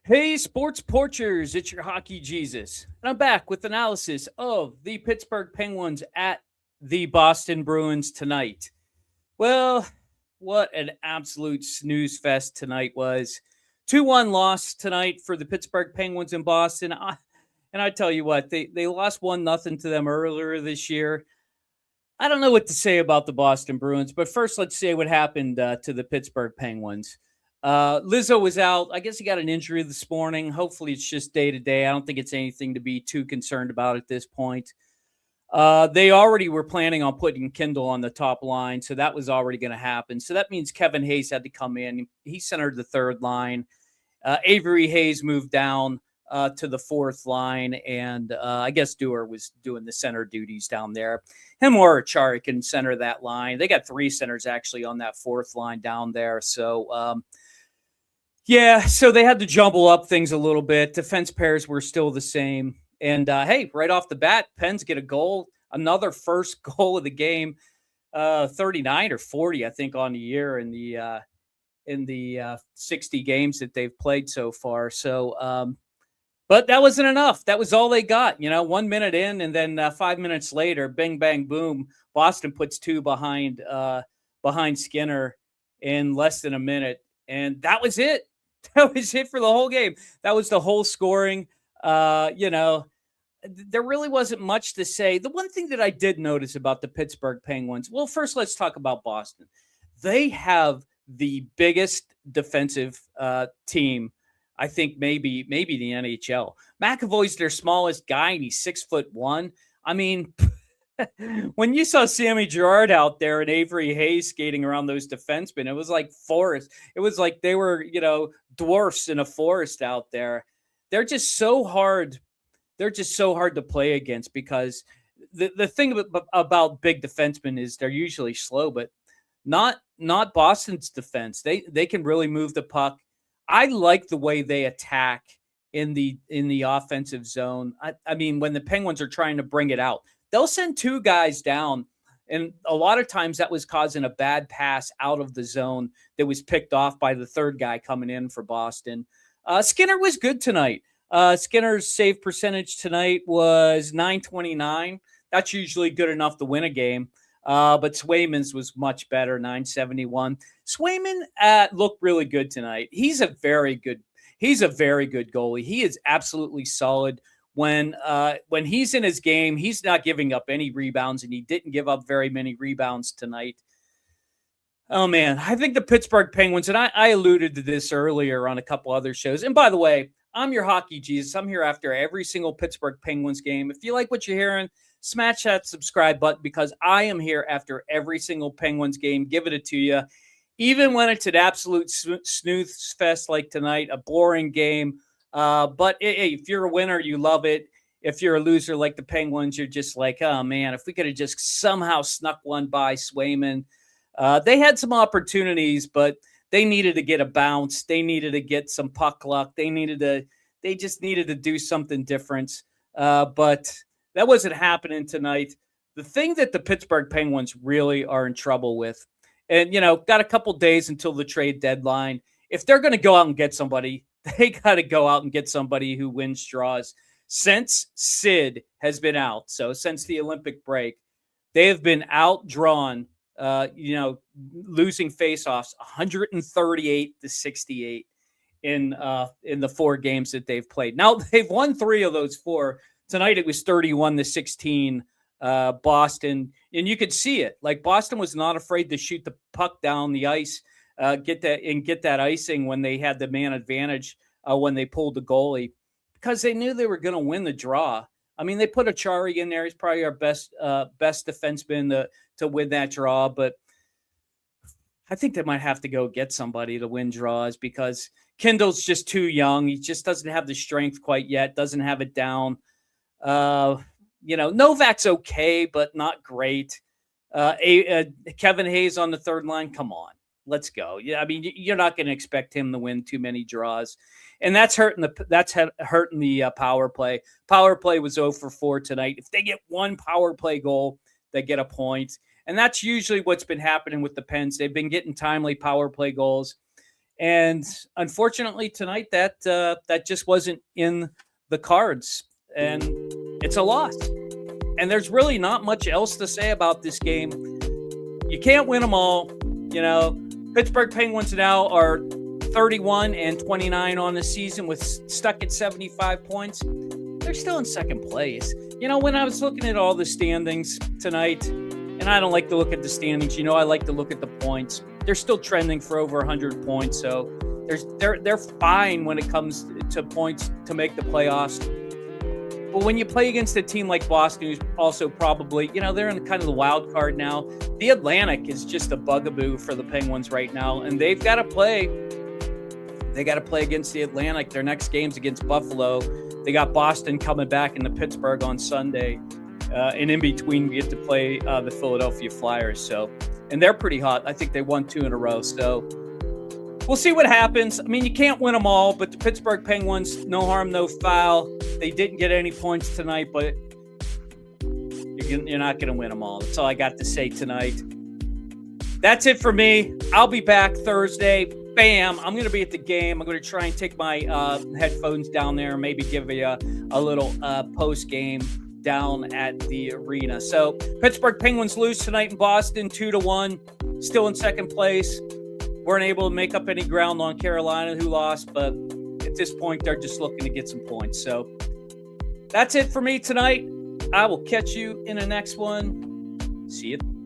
Hey, sports porchers, it's your hockey Jesus. And I'm back with analysis of the Pittsburgh Penguins at the Boston Bruins tonight. Well, what an absolute snooze fest tonight was. 2-1 loss tonight for the Pittsburgh Penguins in Boston. And I tell you what, they lost 1-0 to them earlier this year. I don't know what to say about the Boston Bruins, but first let's say what happened to the Pittsburgh Penguins. Lizzo was out. I guess he got an injury this morning. Hopefully, it's just day to day. I don't think it's anything to be too concerned about at this point. They already were planning on putting Kindle on the top line, so that was already going to happen. So that means Kevin Hayes had to come in. He centered the third line. Avery Hayes moved down to the fourth line, and I guess Stuart was doing the center duties down there. Him or Chari can center that line. They got three centers actually on that fourth line down there. So, yeah, so they had to jumble up things a little bit. Defense pairs were still the same. And, hey, right off the bat, Pens get a goal, another first goal of the game, 39 or 40, I think, on the year in the 60 games that they've played so far. So, but that wasn't enough. That was all they got. 1 minute in, and then 5 minutes later, bing, bang, boom, Boston puts two behind Skinner in less than a minute. And that was it. That was it for the whole game. That was the whole scoring. There really wasn't much to say. The one thing that I did notice about the Pittsburgh Penguins, well, first let's talk about Boston. They have the biggest defensive team, I think maybe the NHL. McAvoy's their smallest guy, and he's 6'1". I mean, when you saw Sammy Gerard out there and Avery Hayes skating around those defensemen, it was like forest. It was like they were, dwarfs in a forest out there. They're just so hard. They're just so hard to play against because the thing about big defensemen is they're usually slow, but not Boston's defense. They can really move the puck. I like the way they attack in the offensive zone. I mean, when the Penguins are trying to bring it out, they'll send two guys down, and a lot of times that was causing a bad pass out of the zone that was picked off by the third guy coming in for Boston. Skinner was good tonight. Skinner's save percentage tonight was .929. That's usually good enough to win a game. But Swayman's was much better, .971. Swayman looked really good tonight. He's a very good goalie. He is absolutely solid. When he's in his game, he's not giving up any rebounds, and he didn't give up very many rebounds tonight. Oh, man, I think the Pittsburgh Penguins, and I alluded to this earlier on a couple other shows. And by the way, I'm your hockey Jesus. I'm here after every single Pittsburgh Penguins game. If you like what you're hearing, smash that subscribe button because I am here after every single Penguins game, giving it to you. Even when it's an absolute snooze fest like tonight, a boring game. But hey, if you're a winner, you love it. If you're a loser like the Penguins, you're just like, oh, man, if we could have just somehow snuck one by Swayman. They had some opportunities, but they needed to get a bounce. They needed to get some puck luck. They just needed to do something different. But that wasn't happening tonight. The thing that the Pittsburgh Penguins really are in trouble with, and, got a couple days until the trade deadline. If they're going to go out and get somebody, they got to go out and get somebody who wins draws. Since Sid has been out, so since the Olympic break, they have been outdrawn, losing faceoffs 138-68 in the four games that they've played. Now, they've won three of those four. Tonight, it was 31-16 Boston. And you could see it. Like, Boston was not afraid to shoot the puck down the ice, get that icing when they had the man advantage when they pulled the goalie because they knew they were going to win the draw. I mean, they put Chari in there. He's probably our best defenseman to win that draw, but I think they might have to go get somebody to win draws because Kindle's just too young. He just doesn't have the strength quite yet, doesn't have it down. Novak's okay, but not great. Kevin Hayes on the third line, come on. Let's go. Yeah, I mean, you're not going to expect him to win too many draws, and that's hurting the power play. Power play was 0 for 4 tonight. If they get one power play goal, they get a point, and that's usually what's been happening with the Pens. They've been getting timely power play goals, And unfortunately tonight that just wasn't in the cards, and it's a loss. And there's really not much else to say about this game. You can't win them all. Pittsburgh Penguins now are 31-29 on the season with stuck at 75 points. They're still in second place. When I was looking at all the standings tonight, and I don't like to look at the standings, I like to look at the points. They're still trending for over 100 points, so they're fine when it comes to points to make the playoffs. But when you play against a team like Boston, who's also probably, they're in kind of the wild card now. The Atlantic is just a bugaboo for the Penguins right now, and they've got to play. They got to play against the Atlantic. Their next game's against Buffalo. They got Boston coming back into Pittsburgh on Sunday. And in between, we get to play the Philadelphia Flyers. And they're pretty hot. I think they won 2 in a row. So we'll see what happens. I mean, you can't win them all, but the Pittsburgh Penguins, no harm, no foul. They didn't get any points tonight, but you're not going to win them all. That's all I got to say tonight. That's it for me. I'll be back Thursday. Bam. I'm going to be at the game. I'm going to try and take my headphones down there and maybe give you a little post-game down at the arena. So Pittsburgh Penguins lose tonight in Boston 2-1. Still in second place. Weren't able to make up any ground on Carolina, who lost, but at this point, they're just looking to get some points. So that's it for me tonight. I will catch you in the next one. See you.